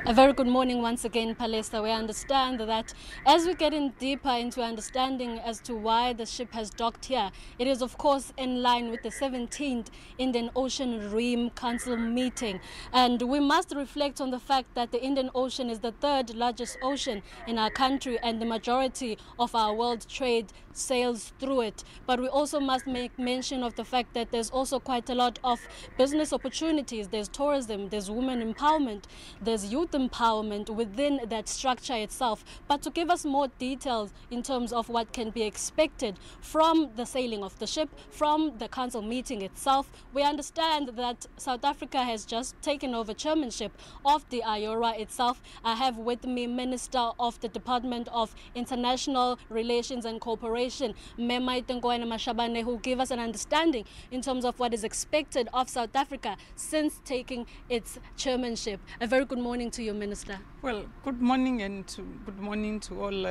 A very good morning once again, Palesa. We understand that as we get in deeper into understanding as to why the ship has docked here, it is of course in line with the 17th Indian Ocean Rim Council meeting. And we must reflect on the fact that the Indian Ocean is the third largest ocean in our country and the majority of our world trade sails through it. But we also must make mention of the fact that there's also quite a lot of business opportunities. There's tourism, there's women empowerment, there's youth empowerment within that structure itself. But to give us more details in terms of what can be expected from the sailing of the ship, from the council meeting itself, we understand that South Africa has just taken over chairmanship of the IORA itself. I have with me Minister of the Department of International Relations and Cooperation, Nkoana-Mashabane, who give us an understanding in terms of what is expected of South Africa since taking its chairmanship. A very good morning to you, Minister. Well, good morning good morning to all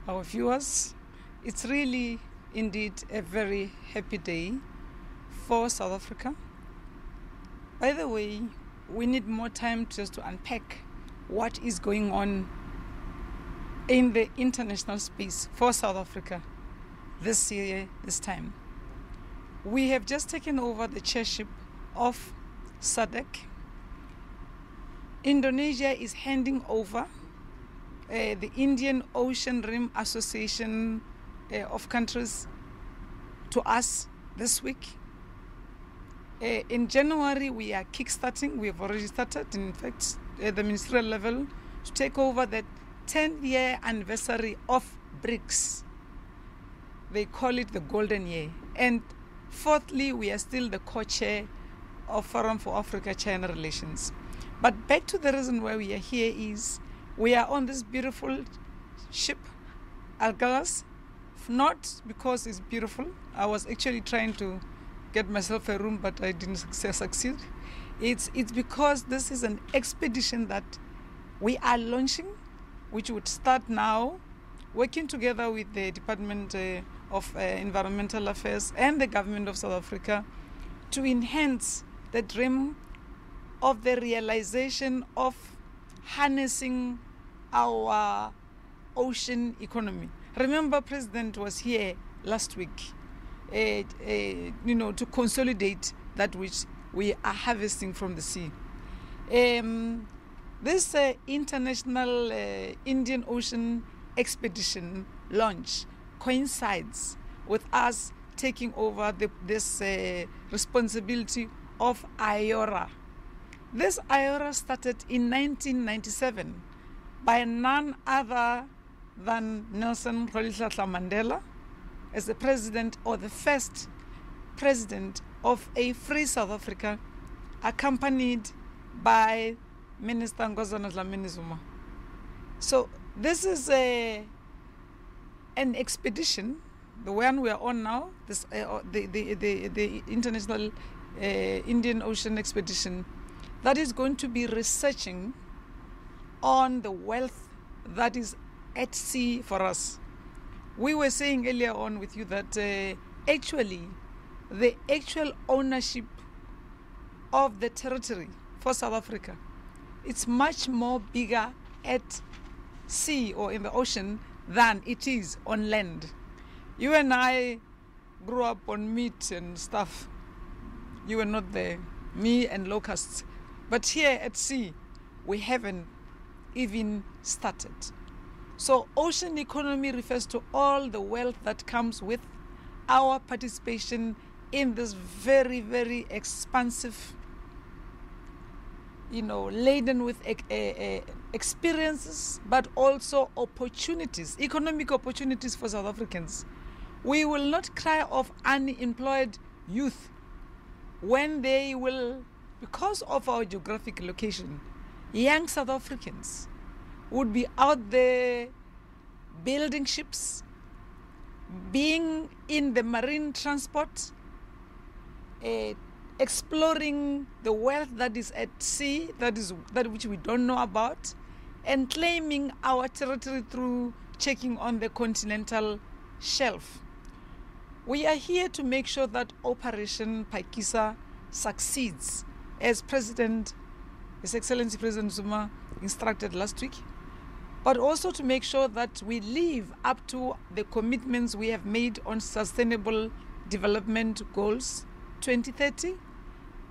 our viewers. It's really indeed a very happy day for South Africa. By the way, we need more time just to unpack what is going on in the international space for South Africa this year, this time. We have just taken over the chairship of SADC. Indonesia is handing over the Indian Ocean Rim Association of countries to us this week. In January, we are kickstarting. We have already started, in fact, at the ministerial level, to take over the 10th-year anniversary of BRICS. They call it the golden year. And fourthly, we are still the co-chair of Forum for Africa-China Relations. But back to the reason why we are here is we are on this beautiful ship, Agulhas, not because it's beautiful. I was actually trying to get myself a room, but I didn't succeed. It's because this is an expedition that we are launching, which would start now, working together with the Department of Environmental Affairs and the Government of South Africa to enhance the dream of the realization of harnessing our ocean economy. Remember, President was here last week, to consolidate that which we are harvesting from the sea. This international Indian Ocean expedition launch coincides with us taking over this responsibility of IORA. This IORA started in 1997 by none other than Nelson Rolihlahla Mandela as the president, or the first president of a free South Africa, accompanied by Minister Nkosi Dlamini Zuma. So this is an expedition, the one we are on now, this the International Indian Ocean Expedition, that is going to be researching on the wealth that is at sea for us. We were saying earlier on with you that actually the actual ownership of the territory for South Africa, it's much more bigger at sea or in the ocean than it is on land. You and I grew up on meat and stuff. You were not there, me and locusts. But here at sea, we haven't even started. So ocean economy refers to all the wealth that comes with our participation in this very, very expansive, laden with experiences, but also opportunities, economic opportunities for South Africans. We will not cry of unemployed youth when they will, because of our geographic location, young South Africans would be out there building ships, being in the marine transport, exploring the wealth that is at sea, that which we don't know about, and claiming our territory through checking on the continental shelf. We are here to make sure that Operation Phakisa succeeds, as President His Excellency President Zuma instructed last week, but also to make sure that we live up to the commitments we have made on Sustainable Development Goals 2030,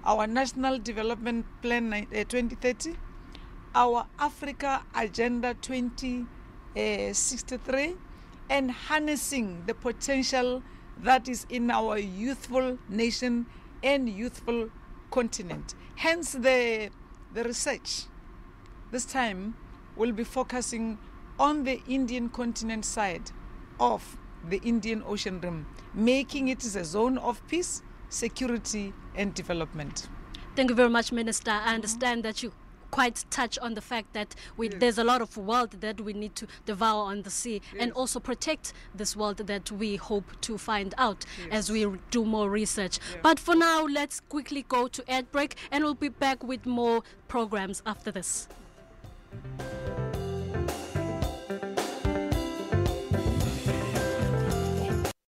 our National Development Plan 2030, our Africa Agenda 2063, and harnessing the potential that is in our youthful nation and youthful continent. Hence the research this time will be focusing on the Indian continent side of the Indian Ocean Rim, making it a zone of peace, security and development. Thank you very much, Minister. I understand that you quite touch on the fact that there's a lot of wealth that we need to devour on the sea and also protect this wealth that we hope to find out as we do more research. But for now, let's quickly go to ad break and we'll be back with more programs after this.